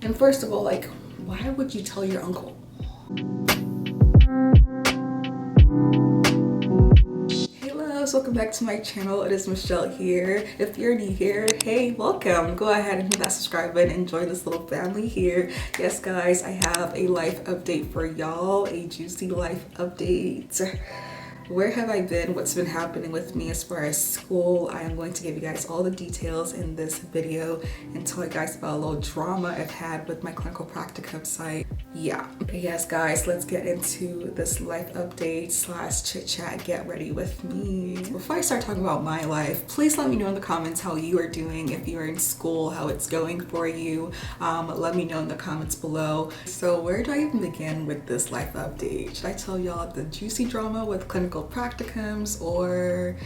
And first of all, like, why would you tell your uncle? Hey loves, welcome back to my channel. It is Michelle here. If you're new here, hey, welcome. Go ahead and hit that subscribe button and join this little family here. Yes guys, I have a life update for y'all, a juicy life update. Where have I been? What's been happening with me as far as school? I am going to give you guys all the details in this video and tell you guys about a little drama I've had with my clinical practicum site. Yeah. But yes guys, let's get into this life update slash chit chat. Get ready with me. Before I start talking about my life, please let me know in the comments how you are doing. If you're in school, how it's going for you. Let me know in the comments below. So where do I even begin with this life update? Should I tell y'all the juicy drama with clinical practicums, or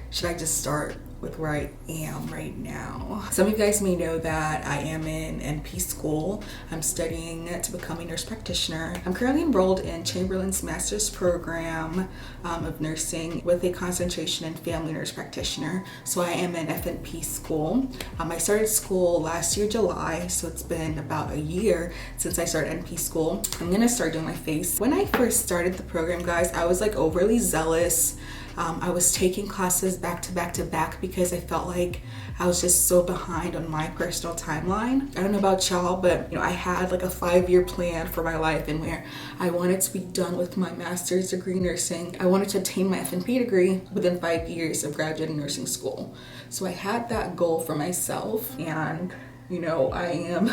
should I just start with where I am right now? Some of you guys may know that I am in NP school. I'm studying to become a nurse practitioner. I'm currently enrolled in Chamberlain's master's program of nursing with a concentration in family nurse practitioner. So I am in FNP school. I started school last year, July, so it's been about a year since I started NP school. I'm gonna start doing my face. When I first started the program, guys, I was like overly zealous. I was taking classes back to back to back because I felt like I was just so behind on my personal timeline. I don't know about y'all, but I had like a 5-year plan for my life, and where I wanted to be done with my master's degree in nursing. I wanted to obtain my FNP degree within 5 years of graduating nursing school. So I had that goal for myself, and I am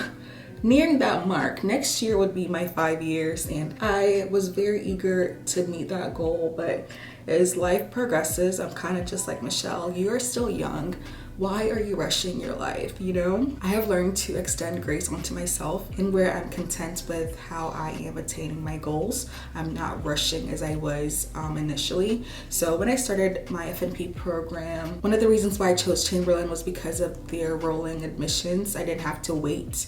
nearing that mark. Next year would be my 5 years, and I was very eager to meet that goal. But as life progresses, I'm kind of just like, Michelle, you are still young. Why are you rushing your life? I have learned to extend grace onto myself, and where I'm content with how I am attaining my goals. I'm not rushing as I was initially. So when I started my FNP program, one of the reasons why I chose Chamberlain was because of their rolling admissions. I didn't have to wait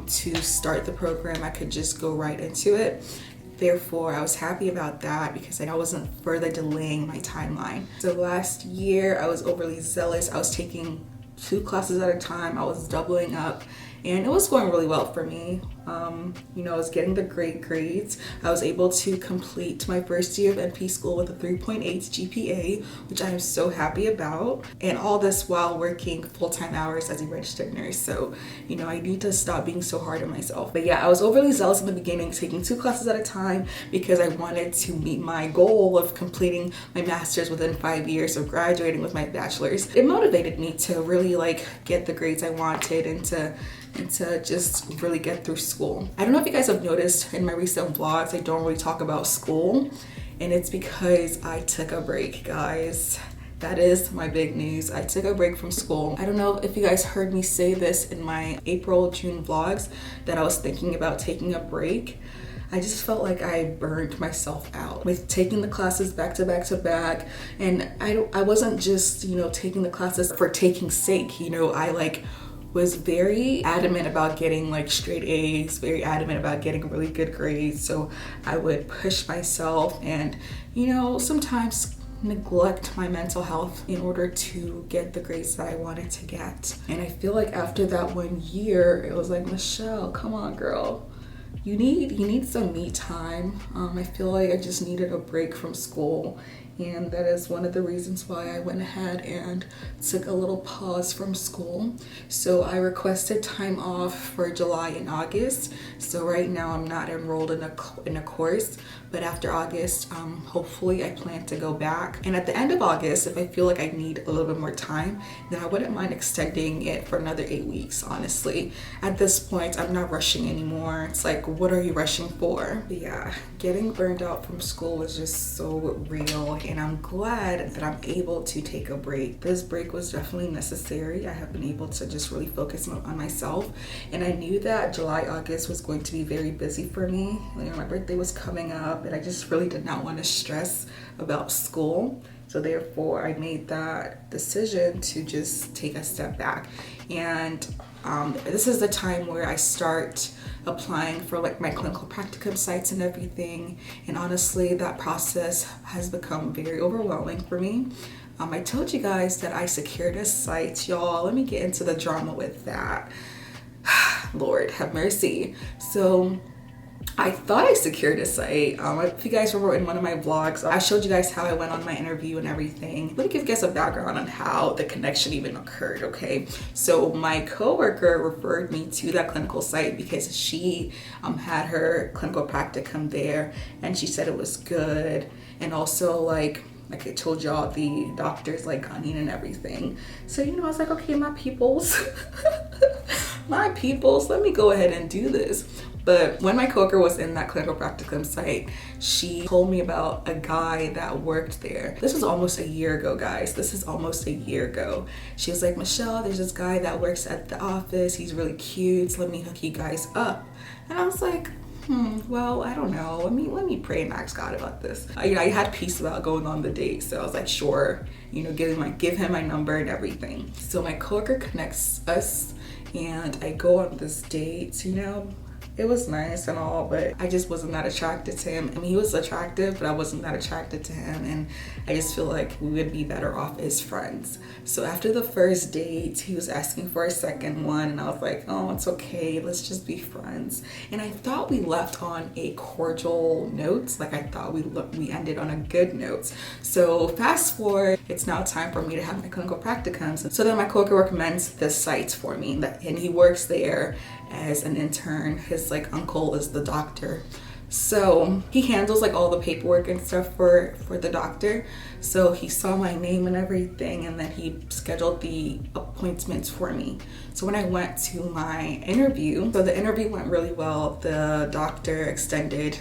to start the program. I could just go right into it. Therefore, I was happy about that because I wasn't further delaying my timeline. So last year, I was overly zealous. I was taking 2 classes at a time. I was doubling up, and it was going really well for me. I was getting the great grades. I was able to complete my first year of NP school with a 3.8 GPA, which I am so happy about. And all this while working full-time hours as a registered nurse. So, I need to stop being so hard on myself. But yeah, I was overly zealous in the beginning, taking 2 classes at a time because I wanted to meet my goal of completing my master's within 5 years of graduating with my bachelor's. It motivated me to really get the grades I wanted and to just really get through school. I don't know if you guys have noticed in my recent vlogs, I don't really talk about school, and it's because I took a break, guys. That is my big news. I took a break from school. I don't know if you guys heard me say this in my April-June vlogs, that I was thinking about taking a break. I just felt like I burned myself out with taking the classes back to back to back. And I wasn't just, taking the classes for taking's sake. I was very adamant about getting straight A's, very adamant about getting really good grades. So I would push myself and, sometimes neglect my mental health in order to get the grades that I wanted to get. And I feel like after that 1 year, it was like, Michelle, come on, girl. You need some me time. I feel like I just needed a break from school, and that is one of the reasons why I went ahead and took a little pause from school. So I requested time off for July and August. So right now I'm not enrolled in a course, but after August, hopefully I plan to go back. And at the end of August, if I feel like I need a little bit more time, then I wouldn't mind extending it for another 8 weeks, honestly. At this point, I'm not rushing anymore. It's like, what are you rushing for? But yeah, getting burned out from school was just so real, and I'm glad that I'm able to take a break. This break was definitely necessary. I have been able to just really focus on myself, and I knew that July, August was going to be very busy for me. My birthday was coming up, and I just really did not want to stress about school. So therefore, I made that decision to just take a step back. And this is the time where I start applying for my clinical practicum sites and everything. And honestly, that process has become very overwhelming for me. I told you guys that I secured a site, y'all. Let me get into the drama with that. Lord have mercy. So I thought I secured a site. If you guys remember in one of my vlogs, I showed you guys how I went on my interview and everything. Let me give you guys a background on how the connection even occurred, okay? So my coworker referred me to that clinical site because she had her clinical practicum there, and she said it was good. And also like I told y'all, the doctors like Ghanaian and everything. So, you know, I was like, okay, my peoples, my peoples, let me go ahead and do this. But when my coworker was in that clinical practicum site, she told me about a guy that worked there. This was almost a year ago, guys. This is almost a year ago. She was like, Michelle, there's this guy that works at the office. He's really cute. So let me hook you guys up. And I was like, well, I don't know. Let me pray and ask God about this. I had peace about going on the date. So I was like, sure, you know, give him my number and everything. So my coworker connects us and I go on this date, you know. It was nice and all, but I just wasn't that attracted to him. I mean, he was attractive, but I wasn't that attracted to him. And I just feel like we would be better off as friends. So after the first date, he was asking for a second one. And I was like, oh, it's okay. Let's just be friends. And I thought we left on a cordial note. Like I thought we ended on a good note. So fast forward, it's now time for me to have my clinical practicums. So then my coworker recommends this site for me, and he works there as an intern. His like uncle is the doctor, so he handles like all the paperwork and stuff for the doctor. So he saw my name and everything, and then he scheduled the appointments for me. So when I went to my interview, so the interview went really well. The doctor extended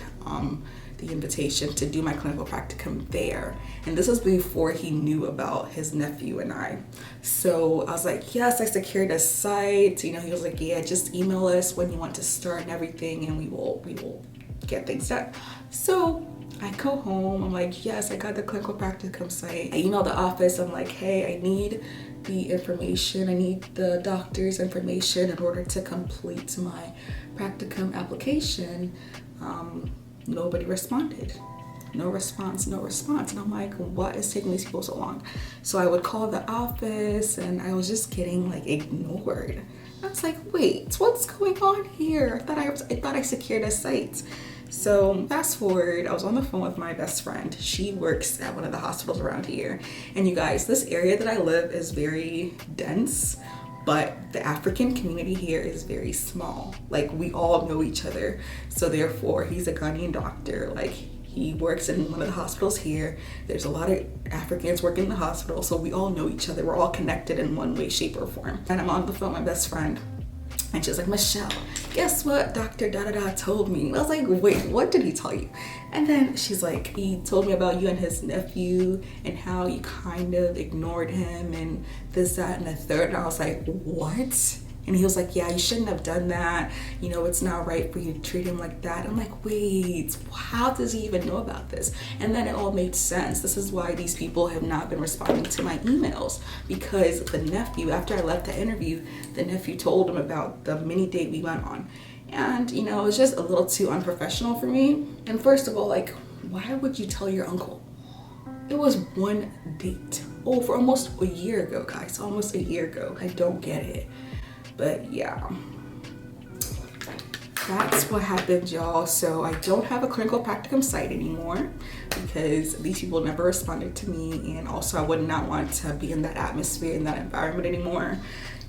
the invitation to do my clinical practicum there. And this was before he knew about his nephew and I. So I was like, yes, I secured a site. You know, he was like, yeah, just email us when you want to start and everything, and we will get things done. So I go home, I'm like, yes, I got the clinical practicum site. I email the office, I'm like, hey, I need the information. I need the doctor's information in order to complete my practicum application. Nobody responded. No response. And I'm like, what is taking these people so long? So I would call the office and I was just getting like ignored. I was like, wait, what's going on here? I thought I secured a site. So fast forward, I was on the phone with my best friend. She works at one of the hospitals around here. And you guys, this area that I live is very dense, but the African community here is very small. Like we all know each other. So therefore, he's a Ghanaian doctor. Like he works in one of the hospitals here. There's a lot of Africans working in the hospital. So we all know each other. We're all connected in one way, shape, or form. And I'm on the phone with my best friend. And she's like, Michelle, guess what Dr. Da-da-da told me? And I was like, wait, what did he tell you? And then she's like, he told me about you and his nephew and how you kind of ignored him and this, that, and the third. And I was like, what? And he was like, yeah, you shouldn't have done that. You know, it's not right for you to treat him like that. I'm like, wait, how does he even know about this? And then it all made sense. This is why these people have not been responding to my emails, because the nephew, after I left the interview, the nephew told him about the mini date we went on. And, you know, it's just a little too unprofessional for me. And first of all, like, why would you tell your uncle? It was one date. Oh, for almost a year ago, guys. Almost a year ago. I don't get it. But yeah, that's what happened, y'all. So I don't have a clinical practicum site anymore because these people never responded to me. And also I would not want to be in that atmosphere, in that environment anymore,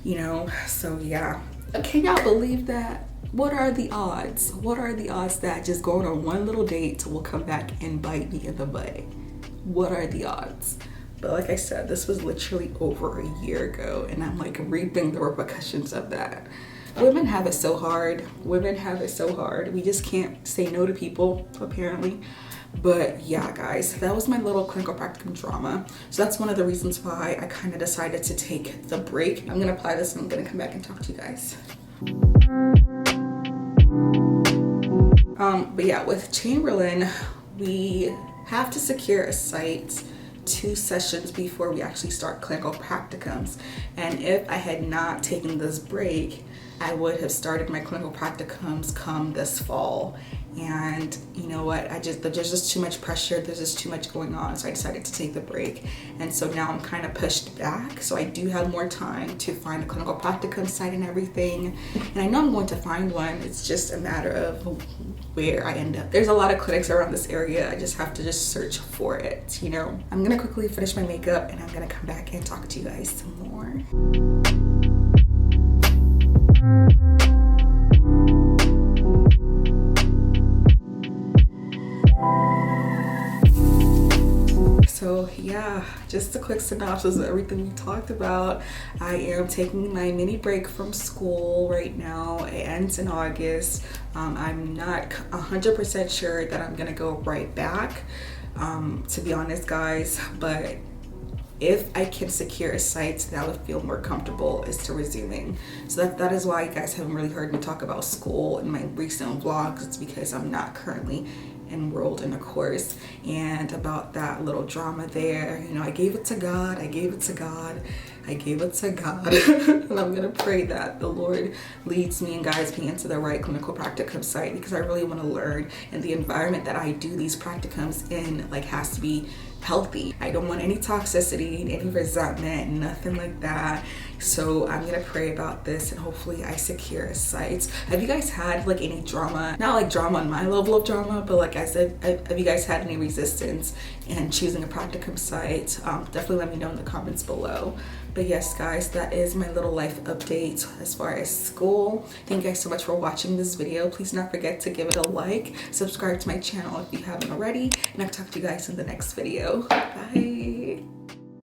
you know? So yeah, can y'all believe that? What are the odds? What are the odds that just going on one little date will come back and bite me in the butt? What are the odds? But like I said, this was literally over a year ago, and I'm like reaping the repercussions of that. Women have it so hard. Women have it so hard. We just can't say no to people, apparently. But yeah, guys, that was my little clinical practicum drama. So that's one of the reasons why I kind of decided to take the break. I'm gonna apply this and I'm gonna come back and talk to you guys. But yeah, with Chamberlain, we have to secure a site 2 sessions before we actually start clinical practicums. And if I had not taken this break, I would have started my clinical practicums come this fall. And you know what, there's just too much pressure, there's just too much going on, so I decided to take the break. And so now I'm kind of pushed back, so I do have more time to find a clinical practicum site and everything. And I know I'm going to find one, it's just a matter of where I end up. There's a lot of clinics around this area, I just have to search for it, you know. I'm gonna quickly finish my makeup and I'm gonna come back and talk to you guys some more. So yeah, just a quick synopsis of everything we talked about. I am taking my mini break from school right now. It ends in August. I'm not 100% sure that I'm gonna go right back, to be honest guys, but if I can secure a site that I would feel more comfortable as to resuming. So that is why you guys haven't really heard me talk about school in my recent vlogs. It's because I'm not currently enrolled in a course, and about that little drama there, you know, I gave it to God, I gave it to God, I gave it to God. And I'm gonna pray that the Lord leads me and guides me into the right clinical practicum site, because I really want to learn, and the environment that I do these practicums in has to be healthy. I don't want any toxicity, any resentment, nothing like that. So I'm gonna pray about this and hopefully I secure a site. Have you guys had any drama? Not drama on my level of drama, but like I said, have you guys had any resistance in choosing a practicum site? Definitely let me know in the comments below. But yes guys, that is my little life update as far as school. Thank you guys so much for watching this video. Please do not forget to give it a like, subscribe to my channel if you haven't already, and I'll talk to you guys in the next video. Bye.